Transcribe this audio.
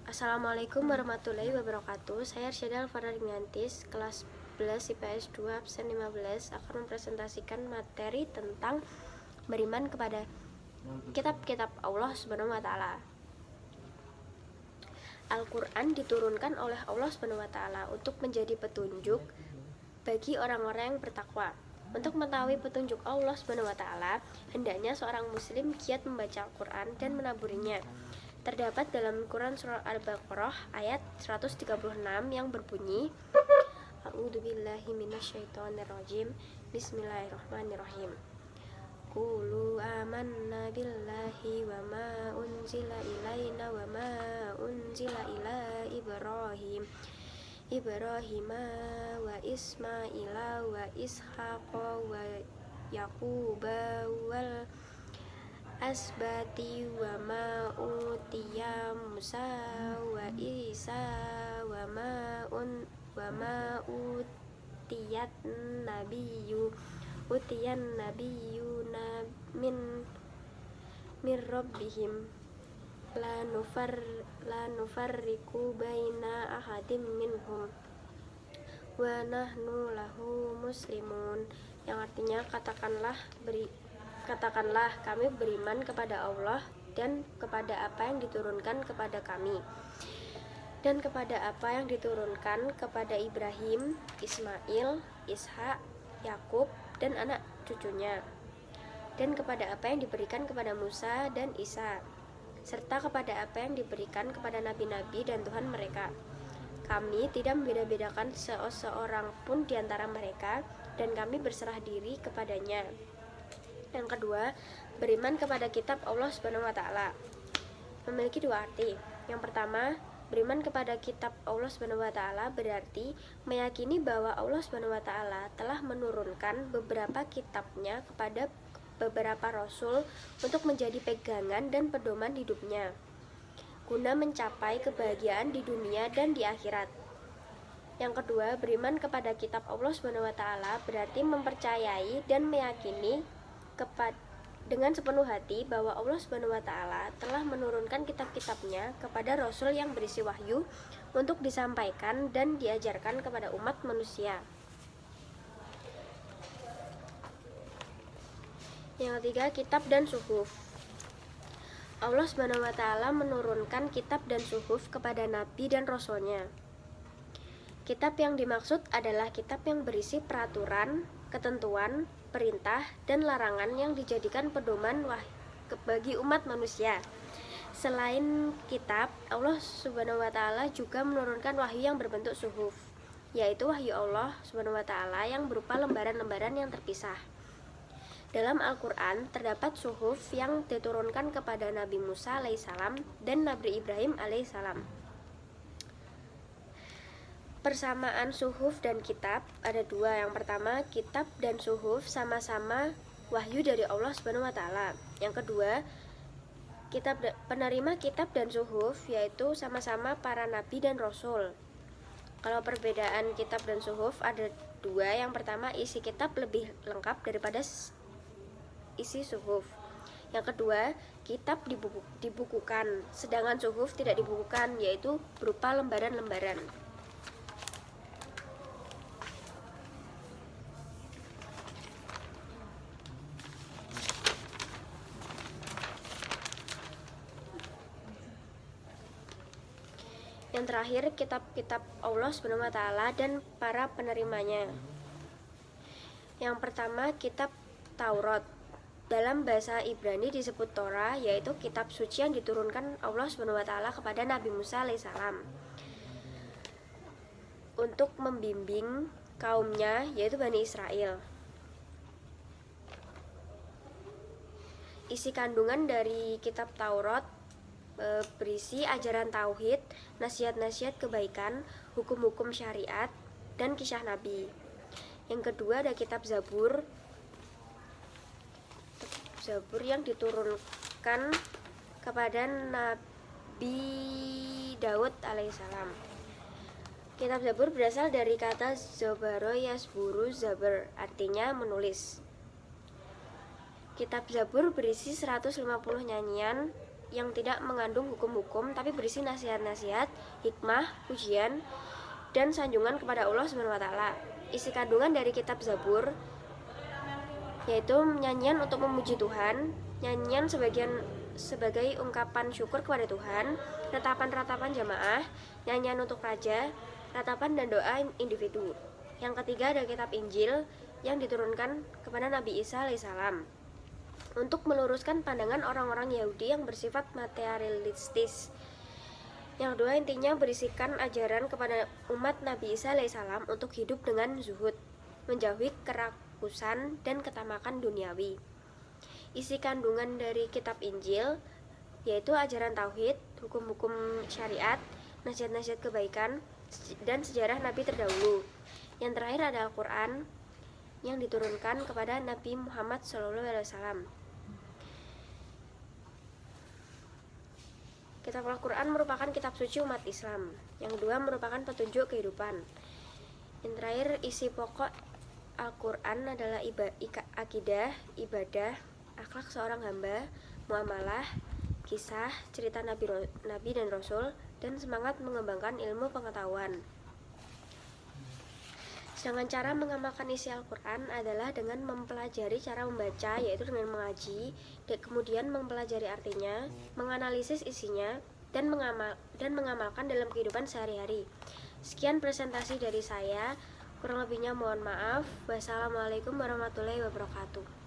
Assalamualaikum warahmatullahi wabarakatuh. Saya Arsyada Alfaradingantis, kelas 11 IPS 2 absen 15 akan mempresentasikan materi tentang beriman kepada kitab-kitab Allah Subhanahu wa taala. Al-Qur'an diturunkan oleh Allah Subhanahu wa taala untuk menjadi petunjuk bagi orang-orang yang bertakwa. Untuk mengetahui petunjuk Allah Subhanahu wa taala, hendaknya seorang muslim giat membaca Al-Qur'an dan menaburinya. Terdapat dalam Quran surah Al-Baqarah ayat 136 yang berbunyi, A'udzubillahi minasyaitonirrajim. Bismillahirrahmanirrahim. Qulu amanna billahi wa ma unzila ilaina wa ma unzila ila Ibrahima wa Ismaila wa Ishaqa wa Yaquba wal asbati wa ma utiya Musa wa Isa wa ma utiyat nabiyuna min rabbihim la nufarriqu baina ahadim minhum wa nahnu lahu muslimun, yang artinya katakanlah kami beriman kepada Allah dan kepada apa yang diturunkan kepada kami dan kepada apa yang diturunkan kepada Ibrahim, Ismail, Ishak, Yakub dan anak cucunya, dan kepada apa yang diberikan kepada Musa dan Isa, serta kepada apa yang diberikan kepada nabi-nabi dan Tuhan mereka. Kami tidak membeda-bedakan seorang pun di antara mereka, dan kami berserah diri kepadanya. Yang kedua, beriman kepada kitab Allah Subhanahu wa taala memiliki dua arti. Yang pertama, beriman kepada kitab Allah Subhanahu wa taala berarti meyakini bahwa Allah Subhanahu wa taala telah menurunkan beberapa kitabnya kepada beberapa rasul untuk menjadi pegangan dan pedoman hidupnya guna mencapai kebahagiaan di dunia dan di akhirat. Yang kedua, beriman kepada kitab Allah Subhanahu wa taala berarti mempercayai dan meyakini dengan sepenuh hati bahwa Allah Subhanahu wa taala telah menurunkan kitab-kitabnya kepada rasul yang berisi wahyu untuk disampaikan dan diajarkan kepada umat manusia. Yang ketiga, kitab dan suhuf. Allah Subhanahu wa taala menurunkan kitab dan suhuf kepada nabi dan rasulnya. Kitab yang dimaksud adalah kitab yang berisi peraturan, ketentuan, perintah, dan larangan yang dijadikan pedoman bagi umat manusia. Selain kitab, Allah Subhanahu wa taala juga menurunkan wahyu yang berbentuk suhuf, yaitu wahyu Allah Subhanahu wa taala yang berupa lembaran-lembaran yang terpisah. Dalam Al-Qur'an terdapat suhuf yang diturunkan kepada Nabi Musa alaihissalam dan Nabi Ibrahim alaihissalam. Persamaan suhuf dan kitab ada dua. Yang pertama, kitab dan suhuf sama-sama wahyu dari Allah Subhanahu wa taala. Yang kedua, penerima kitab dan suhuf yaitu sama-sama para nabi dan rasul. Kalau perbedaan kitab dan suhuf ada dua. Yang pertama, isi kitab lebih lengkap daripada isi suhuf. Yang kedua, kitab dibukukan, sedangkan suhuf tidak dibukukan, yaitu berupa lembaran-lembaran. Yang terakhir, kitab-kitab Allah Subhanahu wa taala dan para penerimanya. Yang pertama, kitab Taurat. Dalam bahasa Ibrani disebut Torah, yaitu kitab suci yang diturunkan Allah Subhanahu wa taala kepada Nabi Musa alaihissalam untuk membimbing kaumnya, yaitu Bani Israel. Isi kandungan dari kitab Taurat berisi ajaran tauhid, nasihat-nasihat kebaikan, hukum-hukum syariat, dan kisah Nabi. Yang kedua, ada kitab Zabur yang diturunkan kepada Nabi Daud alaihissalam. Kitab Zabur berasal dari kata Zabaro Yasburu Zabar, artinya menulis. Kitab Zabur berisi 150 nyanyian yang tidak mengandung hukum-hukum tapi berisi nasihat-nasihat, hikmah, pujian, dan sanjungan kepada Allah SWT. Isi kandungan dari kitab Zabur yaitu nyanyian untuk memuji Tuhan, nyanyian sebagai ungkapan syukur kepada Tuhan, ratapan-ratapan jamaah, nyanyian untuk raja, ratapan dan doa individu. Yang ketiga ada kitab Injil yang diturunkan kepada Nabi Isa alaihissalam untuk meluruskan pandangan orang-orang Yahudi yang bersifat materialistis. Yang kedua intinya berisikan ajaran kepada umat Nabi Isa alaihissalam untuk hidup dengan zuhud, menjauhi kerakusan dan ketamakan duniawi. Isi kandungan dari kitab Injil yaitu ajaran tauhid, hukum-hukum syariat, nasihat-nasihat kebaikan, dan sejarah nabi terdahulu. Yang terakhir ada Al-Quran yang diturunkan kepada Nabi Muhammad SAW. Kitab Al-Quran merupakan kitab suci umat Islam. Yang kedua merupakan petunjuk kehidupan. Yang terakhir isi pokok Al-Quran adalah akidah, ibadah, akhlak seorang hamba, muamalah, kisah, cerita Nabi dan Rasul, dan semangat mengembangkan ilmu pengetahuan. Sedangkan cara mengamalkan isi Al-Quran adalah dengan mempelajari cara membaca, yaitu dengan mengaji, dan kemudian mempelajari artinya, menganalisis isinya, dan mengamalkan dalam kehidupan sehari-hari. Sekian presentasi dari saya, kurang lebihnya mohon maaf. Wassalamualaikum warahmatullahi wabarakatuh.